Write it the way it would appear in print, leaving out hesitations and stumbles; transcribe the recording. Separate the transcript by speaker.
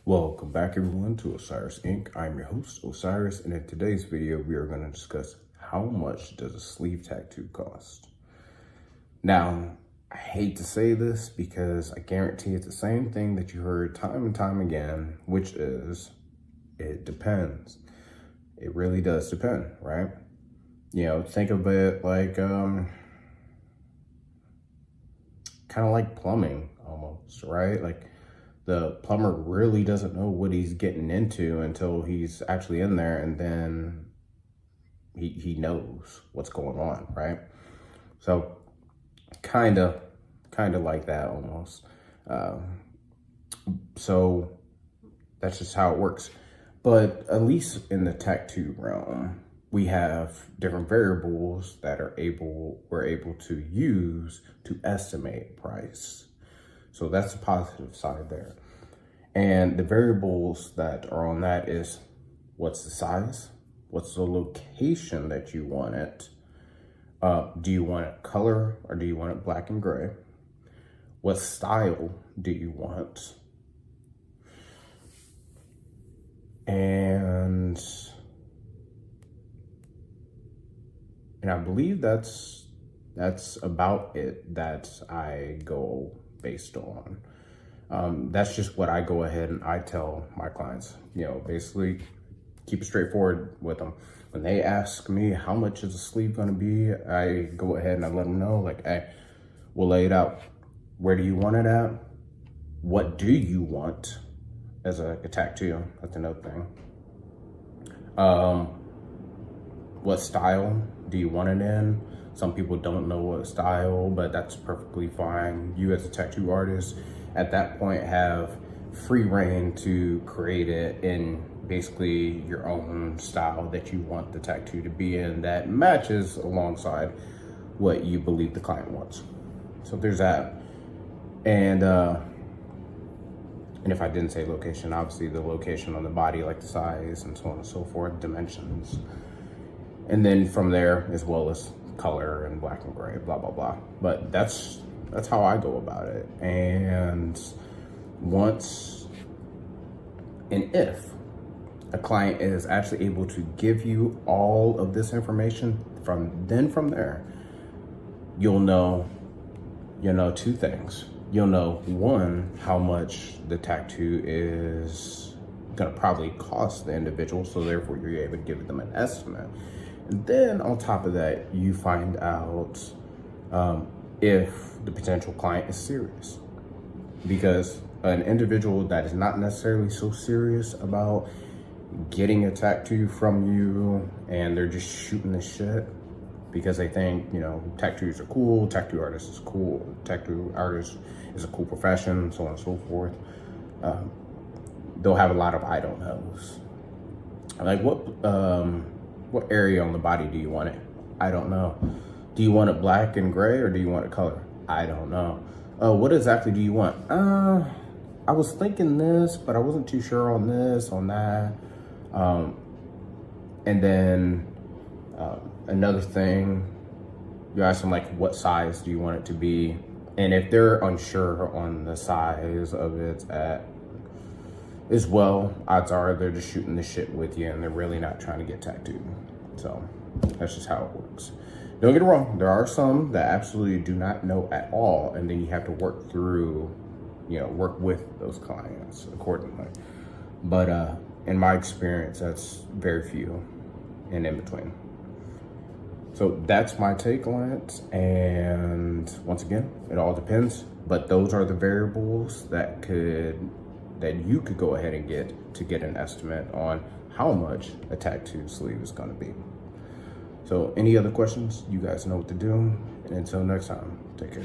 Speaker 1: Welcome back everyone to Osiris Inc. I'm your host Osiris, and in today's video we are going to discuss how much does a sleeve tattoo cost. Now, I hate to say this because I guarantee it's the same thing that you heard time and time again, which is it depends. It really does depend, right? You know, think of it like kind of like plumbing almost, right? Like the plumber really doesn't know what he's getting into until he's actually in there, and then he knows what's going on, right? So kind of like that almost. So that's just how it works. But at least in the tattoo realm, we have different variables that we're able to use to estimate price. So that's the positive side there. And the variables that are on that is what's the size? What's the location that you want it? Do you want it color or do you want it black and gray? What style do you want? And I believe that's about it that I go based on. That's just what I go ahead and I tell my clients, you know, basically keep it straightforward with them. When they ask me how much is a sleeve going to be, I go ahead and I let them know, like, hey, we'll lay it out. Where do you want it at? What do you want as a tattoo? That's another thing. What style do you want it in? Some people don't know what style, but that's perfectly fine. You as a tattoo artist at that point have free reign to create it in basically your own style that you want the tattoo to be in that matches alongside what you believe the client wants. So there's that. And if I didn't say location, obviously the location on the body, like the size and so on and so forth, dimensions. And then from there, as well as color and black and gray, blah, blah, blah. But that's how I go about it. And if a client is actually able to give you all of this information, from there, you'll know two things. You'll know, one, how much the tattoo is gonna probably cost the individual, so therefore you're able to give them an estimate. And then on top of that, you find out if the potential client is serious. Because an individual that is not necessarily so serious about getting a tattoo from you and they're just shooting the shit because they think, you know, tattoos are cool, tattoo artist is cool, tattoo artist is a cool profession, so on and so forth. They'll have a lot of I don't knows. Like, what area on the body do you want it? I don't know. Do you want it black and gray or do you want it color? I don't know. What exactly do you want? I was thinking this, but I wasn't too sure on this, on that. And then another thing, you ask them, like, what size do you want it to be? And if they're unsure on the size of it as well, odds are they're just shooting the shit with you and they're really not trying to get tattooed. So that's just how it works. Don't get it wrong, there are some that absolutely do not know at all, and then you have to work through, work with those clients accordingly. But in my experience, that's very few and in between. So that's my take on it. And once again, it all depends, but those are the variables that you could go ahead and get an estimate on how much a tattoo sleeve is going to be. So any other questions, you guys know what to do. And until next time, take care.